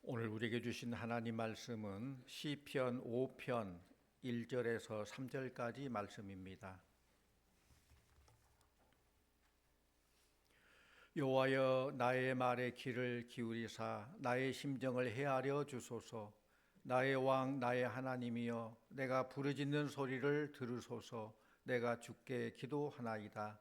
오늘 우리에게 주신 하나님 말씀은 시편 5편 1절에서 3절까지 말씀입니다. 여호와여, 나의 말에 귀를 기울이사 나의 심정을 헤아려 주소서. 나의 왕 나의 하나님이여, 내가 부르짖는 소리를 들으소서. 내가 주께 기도하나이다.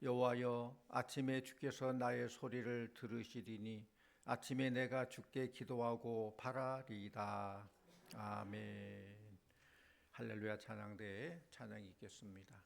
여호와여, 아침에 주께서 나의 소리를 들으시리니 아침에 내가 주께 기도하고 바라리이다. 아멘. 할렐루야. 찬양대에 찬양이 있겠습니다.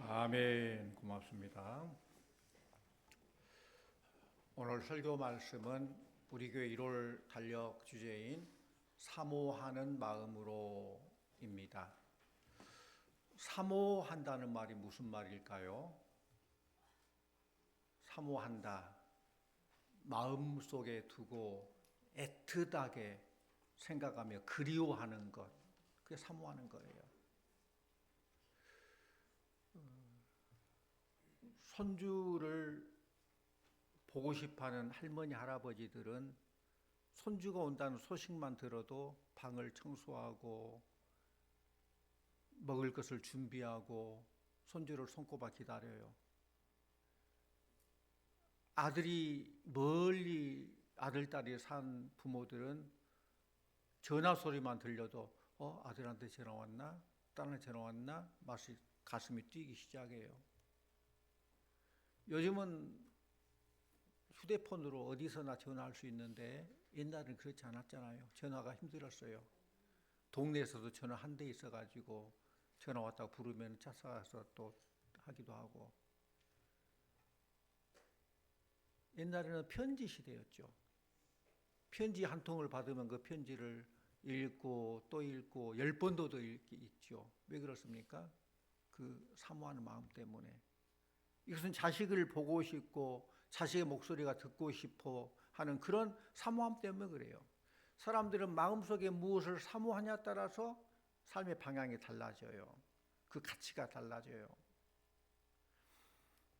아멘. 고맙습니다. 오늘 설교 말씀은 우리 교회 1월 달력 주제인 사모하는 마음으로입니다. 사모한다는 말이 무슨 말일까요? 사모한다. 마음속에 두고 애틋하게 생각하며 그리워하는 것. 그게 사모하는 거예요. 손주를 보고 싶어하는 할머니, 할아버지들은 손주가 온다는 소식만 들어도 방을 청소하고 먹을 것을 준비하고 손주를 손꼽아 기다려요. 아들이 멀리 아들, 딸이 산 부모들은 전화 소리만 들려도 아들한테 전화 왔나? 딸한테 전화 왔나? 가슴이 뛰기 시작해요. 요즘은 휴대폰으로 어디서나 전화할 수 있는데 옛날에는 그렇지 않았잖아요. 전화가 힘들었어요. 동네에서도 전화 한 대 있어가지고 전화 왔다고 부르면 찾아가서 또 하기도 하고. 옛날에는 편지 시대였죠. 편지 한 통을 받으면 그 편지를 읽고 또 읽고 10번도 더 읽기 있죠. 왜 그렇습니까? 그 사모하는 마음 때문에. 이것은 자식을 보고 싶고 자식의 목소리가 듣고 싶어 하는 그런 사모함 때문에 그래요. 사람들은 마음속에 무엇을 사모하냐에 따라서 삶의 방향이 달라져요. 그 가치가 달라져요.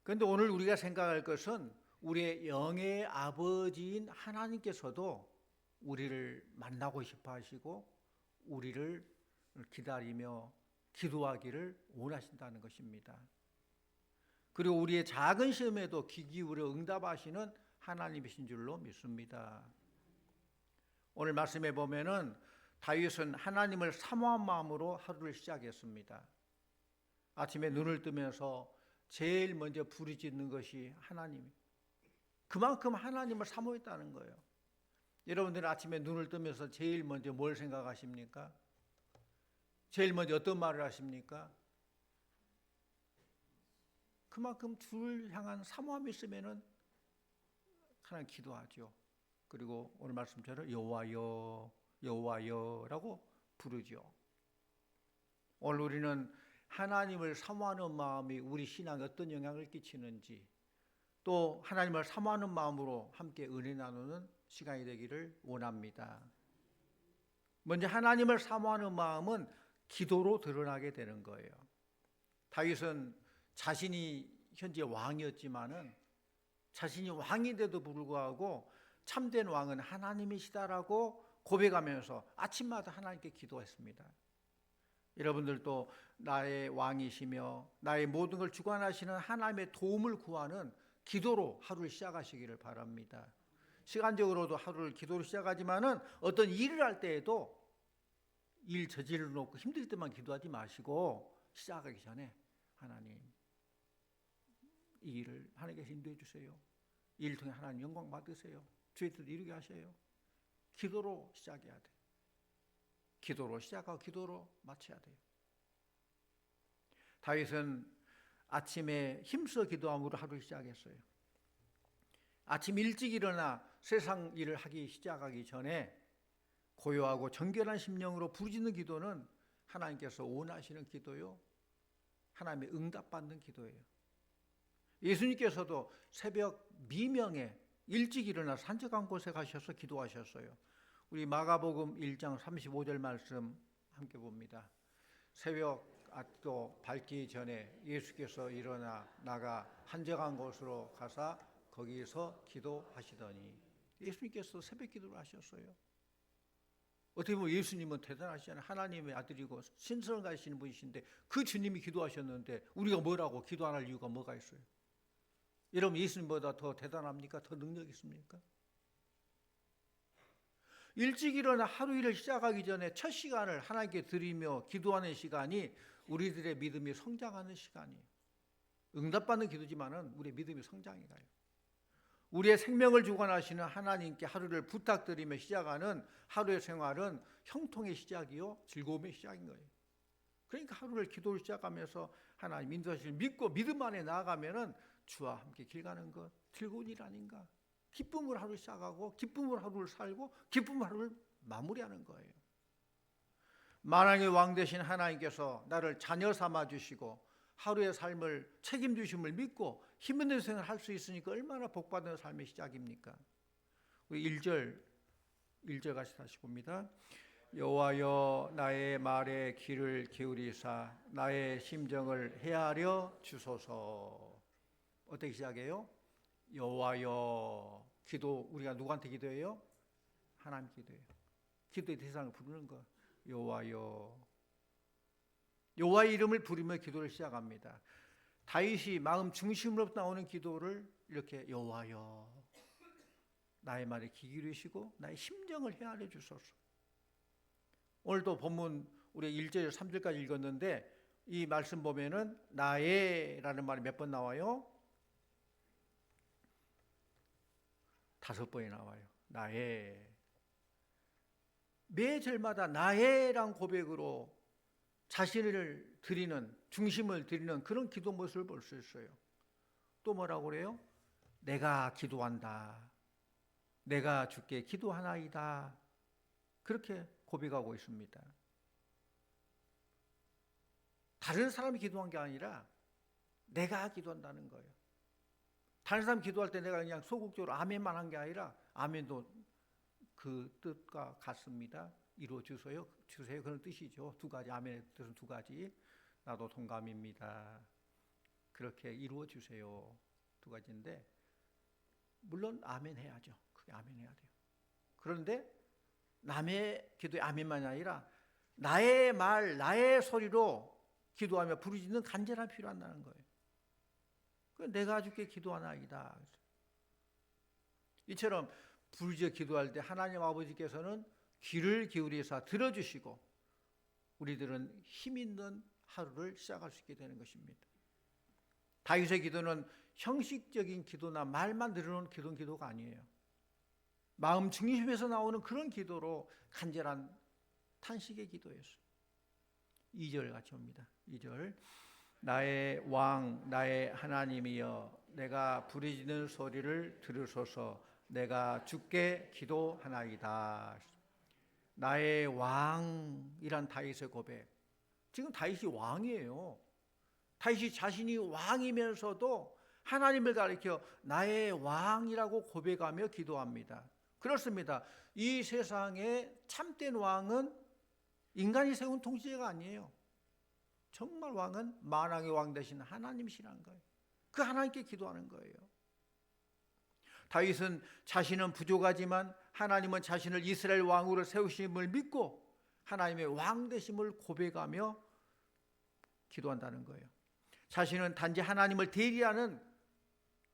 그런데 오늘 우리가 생각할 것은 우리의 영의 아버지인 하나님께서도 우리를 만나고 싶어 하시고 우리를 기다리며 기도하기를 원하신다는 것입니다. 그리고 우리의 작은 시험에도 귀 기울여 응답하시는 하나님이신 줄로 믿습니다. 오늘 말씀에 보면은 다윗은 하나님을 사모한 마음으로 하루를 시작했습니다. 아침에 눈을 뜨면서 제일 먼저 부르짖는 것이 하나님. 그만큼 하나님을 사모했다는 거예요. 여러분들은 아침에 눈을 뜨면서 제일 먼저 뭘 생각하십니까? 제일 먼저 어떤 말을 하십니까? 그만큼 주를 향한 사모함이 있으면은 하나님 기도하죠. 그리고 오늘 말씀처럼 여호와여 여호와여라고 부르죠. 오늘 우리는 하나님을 사모하는 마음이 우리 신앙에 어떤 영향을 끼치는지, 또 하나님을 사모하는 마음으로 함께 은혜 나누는 시간이 되기를 원합니다. 먼저 하나님을 사모하는 마음은 기도로 드러나게 되는 거예요. 다윗은 자신이 현재 왕이었지만은 자신이 왕인데도 불구하고 참된 왕은 하나님이시다라고 고백하면서 아침마다 하나님께 기도했습니다. 여러분들도 나의 왕이시며 나의 모든 걸 주관하시는 하나님의 도움을 구하는 기도로 하루를 시작하시기를 바랍니다. 시간적으로도 하루를 기도로 시작하지만은 어떤 일을 할 때에도 일 저질러 놓고 힘들 때만 기도하지 마시고 시작하기 전에 하나님 이 일을 하나님께서 인도해 주세요. 이 일을 통해 하나님 영광 받으세요. 주의 뜻을 이루게 하세요. 기도로 시작해야 돼요. 기도로 시작하고 기도로 마쳐야 돼요. 다윗은 아침에 힘써 기도함으로 하루를 시작했어요. 아침 일찍 일어나 세상 일을 하기 시작하기 전에 고요하고 정결한 심령으로 부르짖는 기도는 하나님께서 원하시는 기도요, 하나님의 응답받는 기도예요. 예수님께서도 새벽 미명에 일찍 일어나 산적한 곳에 가셔서 기도하셨어요. 우리 마가복음 1장 35절 말씀 함께 봅니다. 새벽 또 밝기 전에 예수께서 일어나 나가 한적한 곳으로 가사 거기서 기도하시더니, 예수님께서 새벽 기도를 하셨어요. 어떻게 보면 예수님은 대단하시잖아요. 하나님의 아들이고 신성을 가지시는 분이신데 그 주님이 기도하셨는데 우리가 뭐라고 기도 안 할 이유가 뭐가 있어요? 여러분, 예수님보다 더 대단합니까? 더 능력 있습니까? 일찍 일어나 하루 일을 시작하기 전에 첫 시간을 하나님께 드리며 기도하는 시간이 우리들의 믿음이 성장하는 시간이에요. 응답받는 기도지만은 우리의 믿음이 성장이 가요. 우리의 생명을 주관하시는 하나님께 하루를 부탁드리며 시작하는 하루의 생활은 형통의 시작이요 즐거움의 시작인 거예요. 그러니까 하루를 기도를 시작하면서 하나님 인도하시를 믿고 믿음 안에 나아가면은 주와 함께 길 가는 것 즐거운 일 아닌가? 기쁨으로 하루를 시작하고 기쁨으로 하루를 살고 기쁨으로 하루를 마무리하는 거예요. 만왕의 왕 되신 하나님께서 나를 자녀 삼아 주시고 하루의 삶을 책임주심을 믿고 힘있는 생활을 할 수 있으니까 얼마나 복받은 삶의 시작입니까? 우리 1절 같이 다시 봅니다. 여호와여 나의 말에 귀를 기울이사 나의 심정을 헤아려 주소서. 어떻게 시작해요? 여호와여. 기도, 우리가 누구한테 기도해요? 하나님 기도해요. 기도의 대상을 부르는 거. 여호와여. 여호와의 이름을 부르며 기도를 시작합니다. 다윗이 마음 중심으로부터 나오는 기도를 이렇게 여호와여 나의 말에 귀 기울이시고 나의 심정을 헤아려 주소서. 오늘도 본문 우리 1절 3절까지 읽었는데 이 말씀 보면은 나의라는 말이 몇 번 나와요? 5번이 나와요. 나의. 매 절마다 나의란 고백으로 자신을 드리는, 중심을 드리는 그런 기도 모습을 볼 수 있어요. 또 뭐라고 그래요? 내가 기도한다. 내가 주께 기도하나이다. 그렇게 고백하고 있습니다. 다른 사람이 기도한 게 아니라 내가 기도한다는 거예요. 다른 사람 기도할 때 내가 그냥 소극적으로 아멘만 한 게 아니라 아멘도 그 뜻과 같습니다. 이루어 주세요. 그런 뜻이죠. 두 가지, 아멘의 뜻은 두 가지. 나도 동감입니다. 그렇게 이루어 주세요. 두 가지인데 물론 아멘 해야죠. 그게 아멘 해야 돼요. 그런데 남의 기도에 아멘만이 아니라 나의 말, 나의 소리로 기도하며 부르짖는 간절함이 필요하다는 거예요. 내가 주께 기도하나이다. 이처럼 부르짖어 기도할 때 하나님 아버지께서는 귀를 기울이사 들어주시고 우리들은 힘 있는 하루를 시작할 수 있게 되는 것입니다. 다윗의 기도는 형식적인 기도나 말만 늘어놓은 기도가 아니에요. 마음 중심에서 나오는 그런 기도로 간절한 탄식의 기도였어요. 2절 같이 옵니다. 2절 나의 왕 나의 하나님이여 내가 부르짖는 소리를 들으소서 내가 주께 기도하나이다. 나의 왕이란 다윗의 고백. 지금 다윗이 왕이에요. 다윗이 자신이 왕이면서도 하나님을 가리켜 나의 왕이라고 고백하며 기도합니다. 그렇습니다. 이 세상에 참된 왕은 인간이 세운 통치자가 아니에요. 정말 왕은 만왕의 왕 되신 하나님이시라는 거예요. 그 하나님께 기도하는 거예요. 다윗은 자신은 부족하지만 하나님은 자신을 이스라엘 왕으로 세우심을 믿고 하나님의 왕 되심을 고백하며 기도한다는 거예요. 자신은 단지 하나님을 대리하는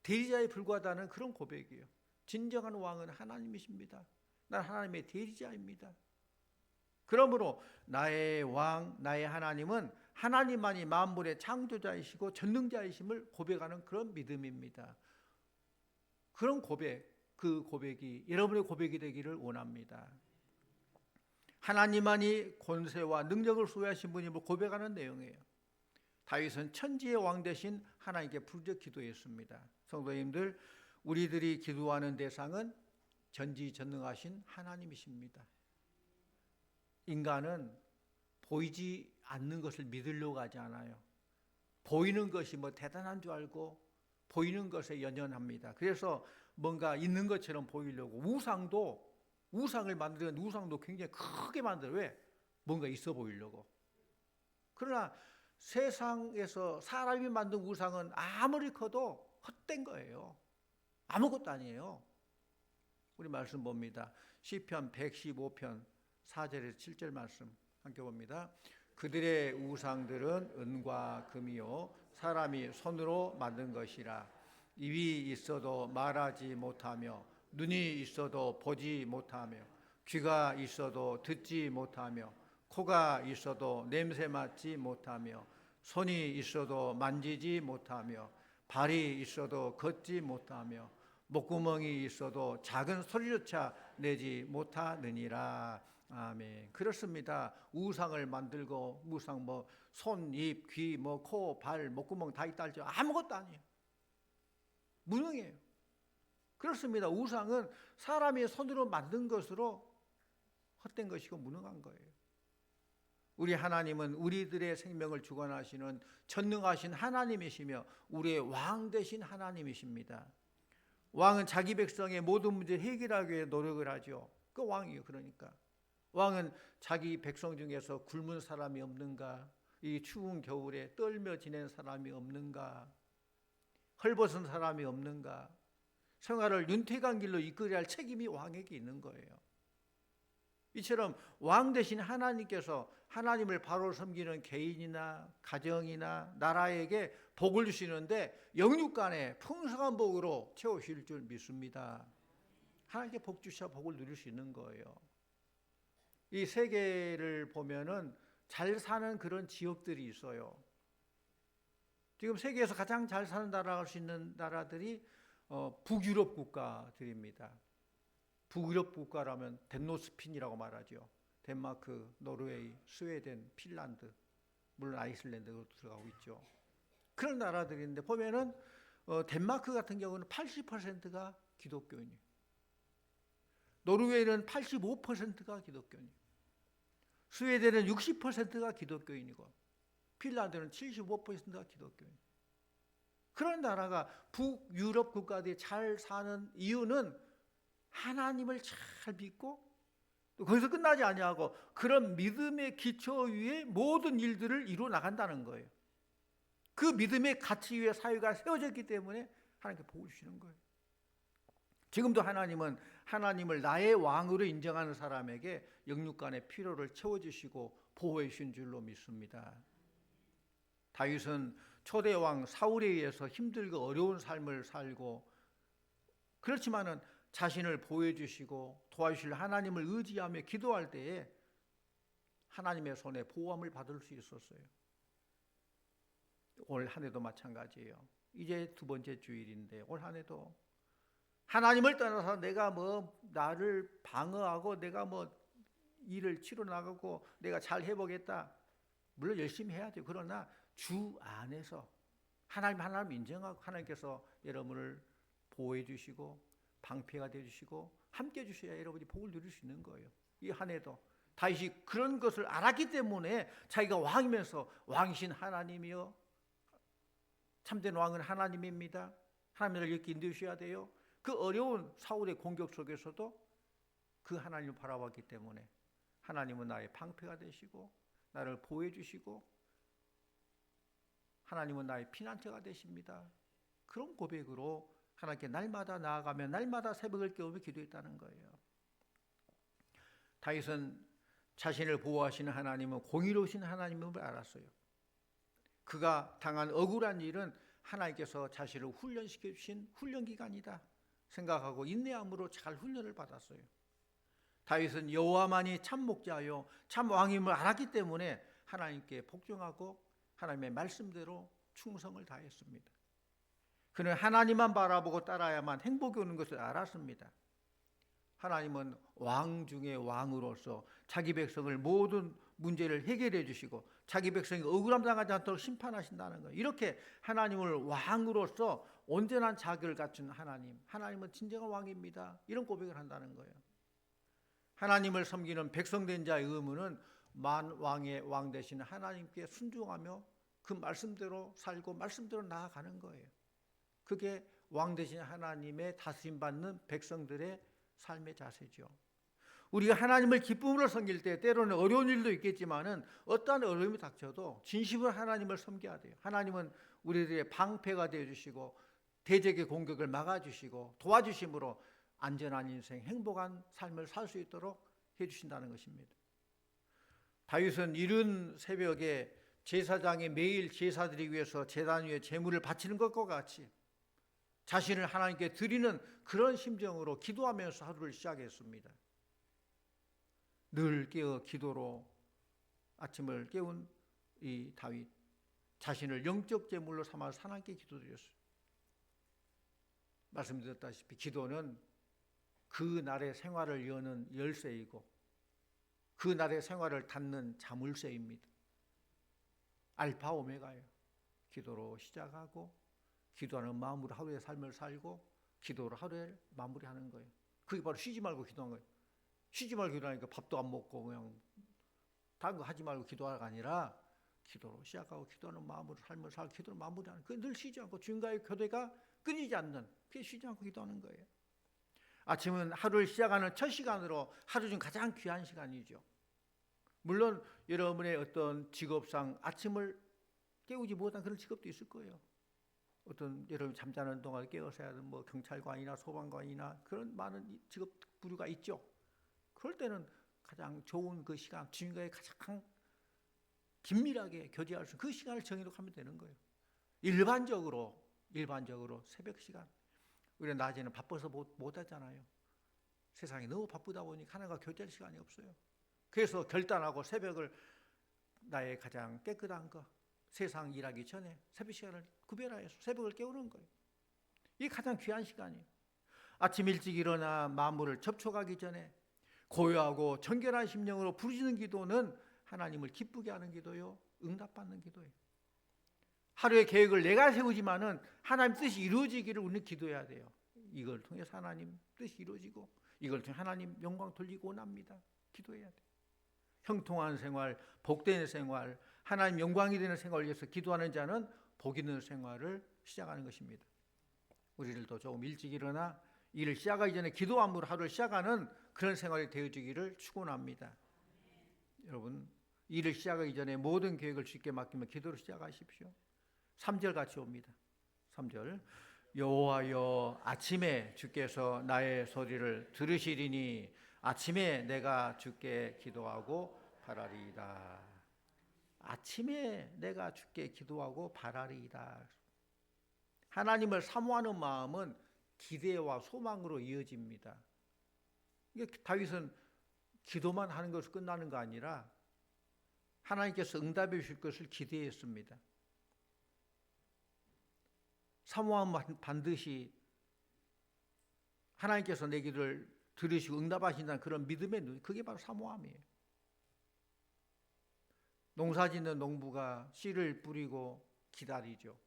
대리자에 불과하다는 그런 고백이에요. 진정한 왕은 하나님이십니다. 난 하나님의 대리자입니다. 그러므로 나의 왕, 나의 하나님은 하나님만이 만물의 창조자이시고 전능자이심을 고백하는 그런 믿음입니다. 그런 고백, 그 고백이 여러분의 고백이 되기를 원합니다. 하나님만이 권세와 능력을 소유하신 분임을 고백하는 내용이에요. 다윗은 천지의 왕 되신 하나님께 부르짖어 기도했습니다. 성도님들, 우리들이 기도하는 대상은 전지전능하신 하나님이십니다. 인간은 보이지 않는 것을 믿으려고 하지 않아요. 보이는 것이 뭐 대단한 줄 알고 보이는 것에 연연합니다. 그래서 뭔가 있는 것처럼 보이려고 우상을 만드는 우상도 굉장히 크게 만들어요. 왜? 뭔가 있어 보이려고. 그러나 세상에서 사람이 만든 우상은 아무리 커도 헛된 거예요. 아무것도 아니에요. 우리 말씀 봅니다. 시편 115편 4절에서 7절 말씀 함께 봅니다. 그들의 우상들은 은과 금이요 사람이 손으로 만든 것이라. 입이 있어도 말하지 못하며 눈이 있어도 보지 못하며 귀가 있어도 듣지 못하며 코가 있어도 냄새 맡지 못하며 손이 있어도 만지지 못하며 발이 있어도 걷지 못하며 목구멍이 있어도 작은 소리조차 내지 못하느니라. 아멘. 그렇습니다. 우상을 만들고 우상 손, 입, 귀, 코, 발, 목구멍 다 있다 할지라도 아무것도 아니에요. 무능해요. 그렇습니다. 우상은 사람이 손으로 만든 것으로 헛된 것이고 무능한 거예요. 우리 하나님은 우리들의 생명을 주관하시는 전능하신 하나님이시며 우리의 왕 되신 하나님이십니다. 왕은 자기 백성의 모든 문제를 해결하기 위해 노력을 하죠. 그 왕이에요. 그러니까 왕은 자기 백성 중에서 굶은 사람이 없는가, 이 추운 겨울에 떨며 지낸 사람이 없는가, 헐벗은 사람이 없는가, 생활을 윤택한 길로 이끌어야 할 책임이 왕에게 있는 거예요. 이처럼 왕 되신 하나님께서 하나님을 바로 섬기는 개인이나 가정이나 나라에게 복을 주시는데 영육간에 풍성한 복으로 채우실 줄 믿습니다. 하나님께 복 주셔 복을 누릴 수 있는 거예요. 이 세계를 보면은 잘 사는 그런 지역들이 있어요. 지금 세계에서 가장 잘 사는 나라가 할 수 있는 나라들이 북유럽 국가들입니다. 북유럽 국가라면 덴노스핀이라고 말하죠. 덴마크, 노르웨이, 스웨덴, 핀란드, 물론 아이슬란드도 들어가고 있죠. 그런 나라들인데 보면은 덴마크 같은 경우는 80%가 기독교인이에요. 노르웨이는 85%가 기독교인이에요. 스웨덴은 60%가 기독교인이고 핀란드는 75%가 기독교예요. 그런 나라가 북유럽 국가들이 잘 사는 이유는 하나님을 잘 믿고 또 거기서 끝나지 아니하고 그런 믿음의 기초 위에 모든 일들을 이루어 나간다는 거예요. 그 믿음의 가치 위에 사회가 세워졌기 때문에 하나님께 복을 주시는 거예요. 지금도 하나님은 하나님을 나의 왕으로 인정하는 사람에게 영육간의 필요를 채워주시고 보호해 주신 줄로 믿습니다. 다윗은 초대 왕 사울에 의해서 힘들고 어려운 삶을 살고 그렇지만은 자신을 보호해 주시고 도와주실 하나님을 의지하며 기도할 때에 하나님의 손에 보호함을 받을 수 있었어요. 올 한 해도 마찬가지예요. 이제 두 번째 주일인데 올 한 해도 하나님을 떠나서 내가 뭐 나를 방어하고 내가 뭐 일을 치러 나가고 내가 잘 해보겠다. 물론 열심히 해야 돼요. 그러나 주 안에서 하나님 인정하고 하나님께서 여러분을 보호해 주시고 방패가 되어 주시고 함께 해 주셔야 여러분이 복을 누릴 수 있는 거예요. 이 한 해도 다윗이 그런 것을 알았기 때문에 자기가 왕이면서 왕이신 하나님이요 참된 왕은 하나님입니다. 하나님을 이렇게 인도하셔야 돼요. 그 어려운 사울의 공격 속에서도 그 하나님을 바라봤기 때문에 하나님은 나의 방패가 되시고 나를 보호해 주시고 하나님은 나의 피난처가 되십니다. 그런 고백으로 하나님께 날마다 나아가며 날마다 새벽을 깨우며 기도했다는 거예요. 다윗은 자신을 보호하시는 하나님은 공의로우신 하나님임을 알았어요. 그가 당한 억울한 일은 하나님께서 자신을 훈련시켜 주신 훈련기간이다 생각하고 인내함으로 잘 훈련을 받았어요. 다윗은 여호와만이 참 목자요 참 왕임을 알았기 때문에 하나님께 복종하고 하나님의 말씀대로 충성을 다했습니다. 그는 하나님만 바라보고 따라야만 행복이 오는 것을 알았습니다. 하나님은 왕 중에 왕으로서 자기 백성을 모든 문제를 해결해 주시고 자기 백성이 억울함 당하지 않도록 심판하신다는 거예요. 이렇게 하나님을 왕으로서 온전한 자격을 갖춘 하나님은 진정한 왕입니다. 이런 고백을 한다는 거예요. 하나님을 섬기는 백성된 자의 의무는 만왕의 왕 되신 하나님께 순종하며 그 말씀대로 살고 말씀대로 나아가는 거예요. 그게 왕 되신 하나님의 다스림 받는 백성들의 삶의 자세죠. 우리가 하나님을 기쁨으로 섬길 때 때로는 어려운 일도 있겠지만은 어떠한 어려움이 닥쳐도 진심으로 하나님을 섬겨야 돼요. 하나님은 우리들의 방패가 되어 주시고 대적의 공격을 막아 주시고 도와주심으로 안전한 인생, 행복한 삶을 살 수 있도록 해 주신다는 것입니다. 다윗은 이른 새벽에 제사장이 매일 제사드리기 위해서 제단 위에 제물을 바치는 것과 같이 자신을 하나님께 드리는 그런 심정으로 기도하면서 하루를 시작했습니다. 늘 깨어 기도로 아침을 깨운 이 다윗 자신을 영적 제물로 삼아서 하나님께 기도드렸어요. 말씀드렸다시피 기도는 그 날의 생활을 여는 열쇠이고 그 날의 생활을 닫는 자물쇠입니다. 알파 오메가예요. 기도로 시작하고 기도하는 마음으로 하루의 삶을 살고 기도로 하루에 마무리하는 거예요. 그게 바로 쉬지 말고 기도하는 거예요. 쉬지 말고 기도하니까 밥도 안 먹고 그냥 다른 거 하지 말고 기도하가 아니라 기도로 시작하고 기도하는 마음으로 삶을 살고 기도로 마무리하는 그게 늘 쉬지 않고 주님과의 교대가 끊이지 않는 그게 쉬지 않고 기도하는 거예요. 아침은 하루를 시작하는 첫 시간으로 하루 중 가장 귀한 시간이죠. 물론 여러분의 어떤 직업상 아침을 깨우지 못한 그런 직업도 있을 거예요. 어떤 여러분 잠자는 동안 깨어서 해야 하는 뭐 경찰관이나 소방관이나 그런 많은 직업 부류가 있죠. 그럴 때는 가장 좋은 그 시간, 주님과의 가장 긴밀하게 교제할 수 있는 그 시간을 정해놓고 하면 되는 거예요. 일반적으로 새벽 시간. 우리는 낮에는 바빠서 못 하잖아요. 세상이 너무 바쁘다 보니까 하나님과 교제할 시간이 없어요. 그래서 결단하고 새벽을 나의 가장 깨끗한 거 세상 일하기 전에 새벽 시간을 구별하여서 새벽을 깨우는 거예요. 이게 가장 귀한 시간이에요. 아침 일찍 일어나 만물을 접촉하기 전에 고요하고 정결한 심령으로 부르짖는 기도는 하나님을 기쁘게 하는 기도요, 응답받는 기도예요. 하루의 계획을 내가 세우지만은 하나님 뜻이 이루어지기를 우리는 기도해야 돼요. 이걸 통해서 하나님 뜻이 이루어지고 이걸 통해 하나님 영광 돌리고 원합니다. 기도해야 돼요. 형통한 생활, 복된 생활, 하나님 영광이 되는 생활을 위해서 기도하는 자는 복 있는 생활을 시작하는 것입니다. 우리들도 조금 일찍 일어나 일을 시작하기 전에 기도함으로 하루를 시작하는 그런 생활이 되어지기를 축원합니다. 여러분, 일을 시작하기 전에 모든 계획을 주께 맡기며 기도로 시작하십시오. 3절 같이 옵니다. 3절. 여호와여, 아침에 주께서 나의 소리를 들으시리니 아침에 내가 주께 기도하고 바라리이다. 아침에 내가 주께 기도하고 바라리이다. 하나님을 사모하는 마음은 기대와 소망으로 이어집니다. 이게 다윗은 기도만 하는 것으로 끝나는 거 아니라 하나님께서 응답해 주실 것을 기대했습니다. 사모하면 반드시 하나님께서 내 기도를 들으시고 응답하신다는 그런 믿음의 눈, 그게 바로 사모함이에요. 농사짓는 농부가 씨를 뿌리고 기다리죠.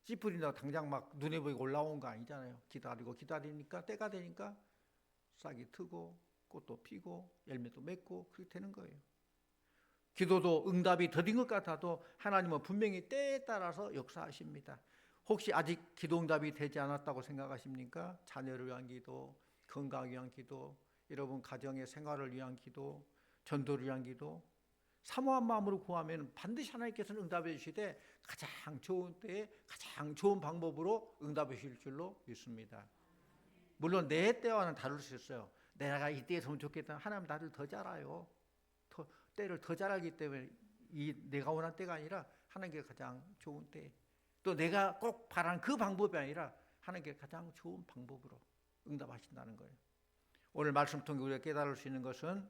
씨 뿌린다고 당장 막 눈에 보이고 올라온 거 아니잖아요. 기다리니까 때가 되니까 싹이 트고 꽃도 피고 열매도 맺고 그렇게 되는 거예요. 기도도 응답이 더딘 것 같아도 하나님은 분명히 때에 따라서 역사하십니다. 혹시 아직 기도 응답이 되지 않았다고 생각하십니까? 자녀를 위한 기도, 건강을 위한 기도, 여러분 가정의 생활을 위한 기도, 전도를 위한 기도, 사모한 마음으로 구하면 반드시 하나님께서는 응답해 주시되 가장 좋은 때에 가장 좋은 방법으로 응답해 주실 줄로 믿습니다. 물론 내 때와는 다를 수 있어요. 내가 이때에 되면 좋겠다. 하나님 나를 더 잘 알아요. 때를 더 잘 알기 때문에 내가 원한 때가 아니라 하나님께 가장 좋은 때, 또 내가 꼭 바라는 그 방법이 아니라 하나님께 가장 좋은 방법으로 응답하신다는 거예요. 오늘 말씀 통해 우리가 깨달을 수 있는 것은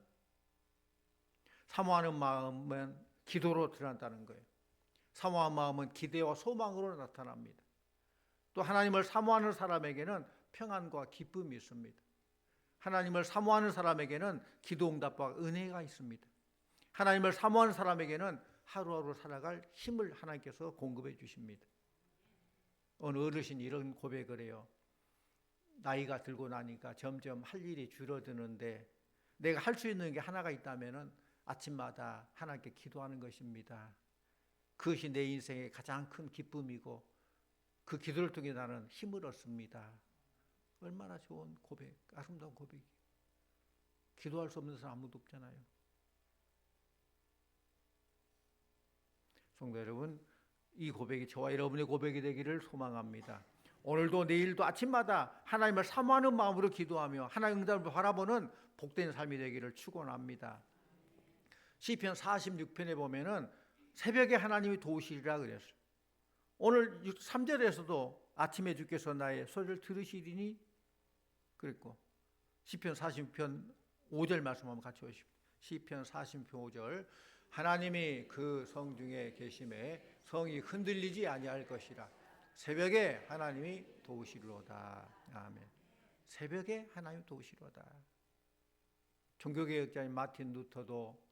사모하는 마음은 기도로 드러난다는 거예요. 사모하는 마음은 기대와 소망으로 나타납니다. 또 하나님을 사모하는 사람에게는 평안과 기쁨이 있습니다. 하나님을 사모하는 사람에게는 기도 응답과 은혜가 있습니다. 하나님을 사모하는 사람에게는 하루하루 살아갈 힘을 하나님께서 공급해 주십니다. 어느 어르신이 이런 고백을 해요. 나이가 들고 나니까 점점 할 일이 줄어드는데 내가 할 수 있는 게 하나가 있다면 아침마다 하나님께 기도하는 것입니다. 그것이 내 인생의 가장 큰 기쁨이고 그 기도를 통해 나는 힘을 얻습니다. 얼마나 좋은 고백, 아름다운 고백이. 기도할 수 없는 사람 아무도 없잖아요. 성도 여러분, 이 고백이 저와 여러분의 고백이 되기를 소망합니다. 오늘도 내일도 아침마다 하나님을 사모하는 마음으로 기도하며 하나님 응답을 바라보는 복된 삶이 되기를 축원합니다. 시편 46편에 보면은 새벽에 하나님이 도우시리라 그랬어요. 오늘 3절에서도 아침에 주께서 나의 소리를 들으시리니 그랬고, 시편 46편 5절 말씀 한번 같이 보십시오. 시편 46편 5절. 하나님이 그 성 중에 계심에 성이 흔들리지 아니할 것이라. 새벽에 하나님이 도우시리로다. 아멘. 새벽에 하나님이 도우시리로다. 종교개혁자인 마틴 루터도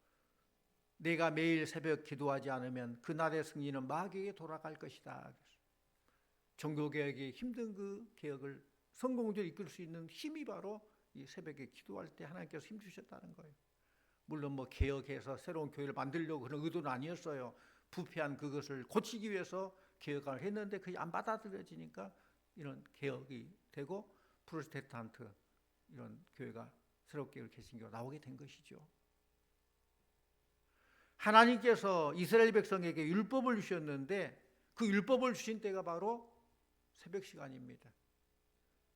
내가 매일 새벽 기도하지 않으면 그날의 승리는 마귀에게 돌아갈 것이다. 종교개혁이 힘든 그 개혁을 성공적으로 이끌 수 있는 힘이 바로 이 새벽에 기도할 때 하나님께서 힘 주셨다는 거예요. 물론 뭐 개혁해서 새로운 교회를 만들려고 그런 의도는 아니었어요. 부패한 그것을 고치기 위해서 개혁을 했는데 그게 안 받아들여지니까 이런 개혁이 되고 프로테스탄트 이런 교회가 새롭게 개신교가 나오게 된 것이죠. 하나님께서 이스라엘 백성에게 율법을 주셨는데 그 율법을 주신 때가 바로 새벽 시간입니다.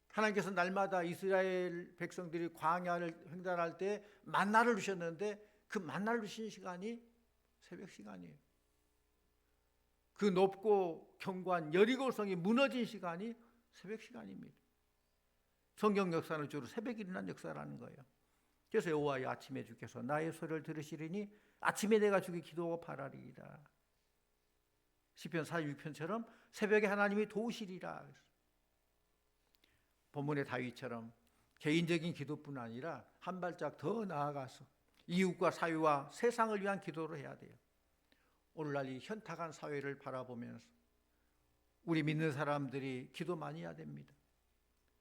하나님께서 날마다 이스라엘 백성들이 광야를 횡단할 때 만나를 주셨는데 그 만나를 주신 시간이 새벽 시간이에요. 그 높고 견고한 여리고성이 무너진 시간이 새벽 시간입니다. 성경 역사는 주로 새벽에 일어난 역사라는 거예요. 그래서 여호와여, 아침에 주께서 나의 소리를 들으시리니 아침에 내가 주께 기도하고 바라리이다. 시편 46편처럼 새벽에 하나님이 도우시리라. 본문의 다윗처럼 개인적인 기도뿐 아니라 한 발짝 더 나아가서 이웃과 사회와 세상을 위한 기도를 해야 돼요. 오늘날 이 현타간 사회를 바라보면서 우리 믿는 사람들이 기도 많이 해야 됩니다.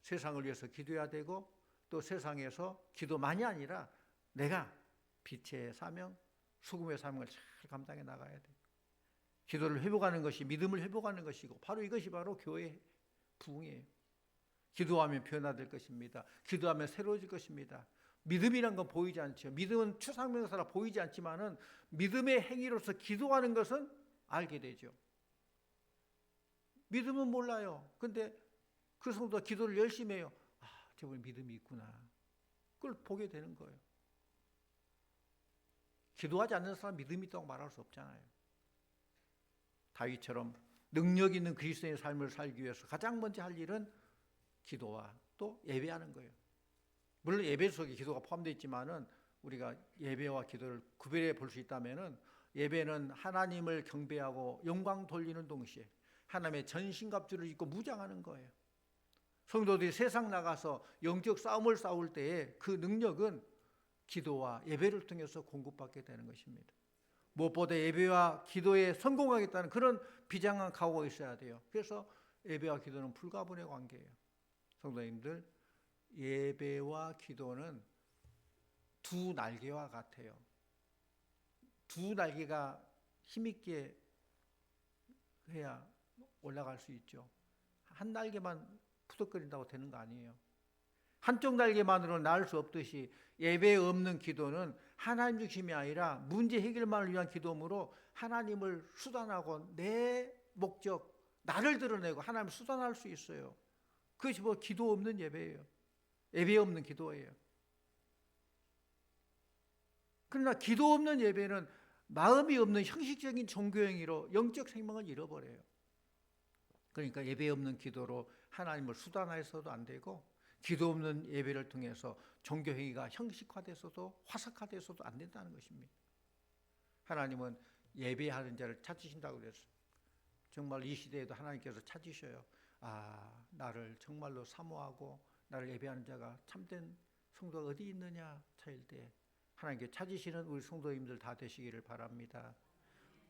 세상을 위해서 기도해야 되고 또 세상에서 기도만이 아니라 내가 빛의 사명, 소금의 사명을 잘 감당해 나가야 돼요. 기도를 회복하는 것이 믿음을 회복하는 것이고 바로 이것이 바로 교회의 부흥이에요. 기도하면 변화될 것입니다. 기도하면 새로워질 것입니다. 믿음이란 건 보이지 않죠. 믿음은 추상명사라 보이지 않지만은 믿음의 행위로서 기도하는 것은 알게 되죠. 믿음은 몰라요. 근데 그 성도가 기도를 열심히 해요. 아, 저분이 믿음이 있구나. 그걸 보게 되는 거예요. 기도하지 않는 사람 믿음이 있다고 말할 수 없잖아요. 다윗처럼 능력 있는 그리스도인의 삶을 살기 위해서 가장 먼저 할 일은 기도와 또 예배하는 거예요. 물론 예배 속에 기도가 포함되어 있지만은 우리가 예배와 기도를 구별해 볼 수 있다면은 예배는 하나님을 경배하고 영광 돌리는 동시에 하나님의 전신갑주를 입고 무장하는 거예요. 성도들이 세상 나가서 영적 싸움을 싸울 때에 그 능력은 기도와 예배를 통해서 공급받게 되는 것입니다. 무엇보다 예배와 기도에 성공하겠다는 그런 비장한 각오가 있어야 돼요. 그래서 예배와 기도는 불가분의 관계예요. 성도님들, 예배와 기도는 두 날개와 같아요. 두 날개가 힘있게 해야 올라갈 수 있죠. 한 날개만 푸덕거린다고 되는 거 아니에요. 한쪽 날개만으로 날 수 없듯이 예배에 없는 기도는 하나님 중심이 아니라 문제 해결만을 위한 기도므로 하나님을 수단하고 내 목적, 나를 드러내고 하나님을 수단할 수 있어요. 그것이 뭐 기도 없는 예배예요. 예배 없는 기도예요. 그러나 기도 없는 예배는 마음이 없는 형식적인 종교행위로 영적 생명을 잃어버려요. 그러니까 예배 없는 기도로 하나님을 수단화해서도 안 되고 기도 없는 예배를 통해서 종교행위가 형식화돼서도 화석화돼서도 안 된다는 것입니다. 하나님은 예배하는 자를 찾으신다고 그랬어요. 정말 이 시대에도 하나님께서 찾으셔요. 아, 나를 정말로 사모하고 나를 예배하는 자가 참된 성도가 어디 있느냐 찾을 때 하나님께 찾으시는 우리 성도님들 다 되시기를 바랍니다.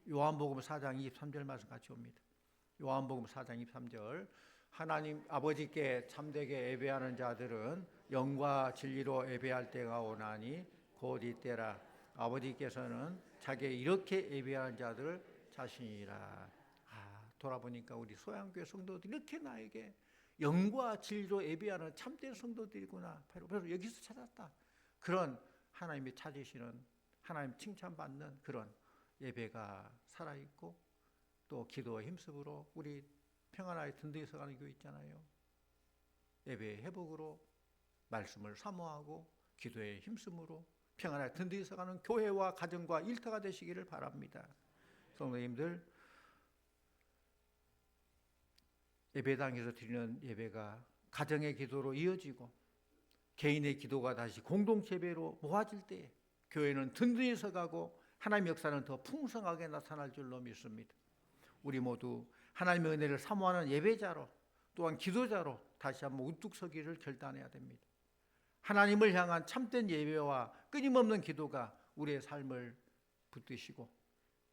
요한복음 4장 23절 말씀 같이 옵니다. 요한복음 4장 23절 하나님 아버지께 참되게 예배하는 자들은 영과 진리로 예배할 때가 오나니 곧 이때라. 아버지께서는 자기 이렇게 예배하는 자들을 자신이라. 돌아보니까 우리 소양교회 성도들이 이렇게 나에게 영과 진리로 예배하는 참된 성도들이구나. 바로 여기서 찾았다. 그런 하나님이 찾으시는 하나님 칭찬받는 그런 예배가 살아있고 또 기도와 힘쓰므로 우리 평안하게 든든히 서가는 교회 있잖아요. 예배의 회복으로 말씀을 사모하고 기도에 힘쓰므로 평안하게 든든히 서가는 교회와 가정과 일터가 되시기를 바랍니다. 성도님들, 예배당에서 드리는 예배가 가정의 기도로 이어지고 개인의 기도가 다시 공동체 예배로 모아질 때 교회는 든든히 서가고 하나님의 역사는 더 풍성하게 나타날 줄로 믿습니다. 우리 모두 하나님의 은혜를 사모하는 예배자로 또한 기도자로 다시 한번 우뚝 서기를 결단해야 됩니다. 하나님을 향한 참된 예배와 끊임없는 기도가 우리의 삶을 붙드시고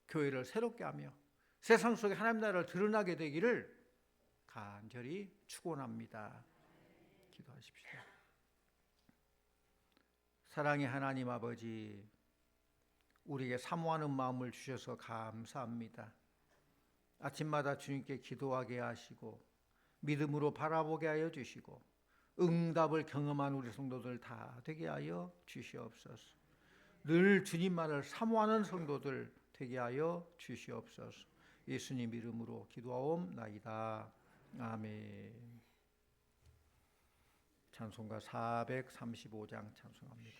교회를 새롭게 하며 세상 속에 하나님 나라를 드러나게 되기를 간절히 축원합니다. 기도하십시오. 사랑의 하나님 아버지, 우리에게 사모하는 마음을 주셔서 감사합니다. 아침마다 주님께 기도하게 하시고 믿음으로 바라보게 하여 주시고 응답을 경험한 우리 성도들 다 되게 하여 주시옵소서. 늘 주님만을 사모하는 성도들 되게 하여 주시옵소서. 예수님 이름으로 기도하옵나이다. 아멘. 찬송가 435장 찬송합니다.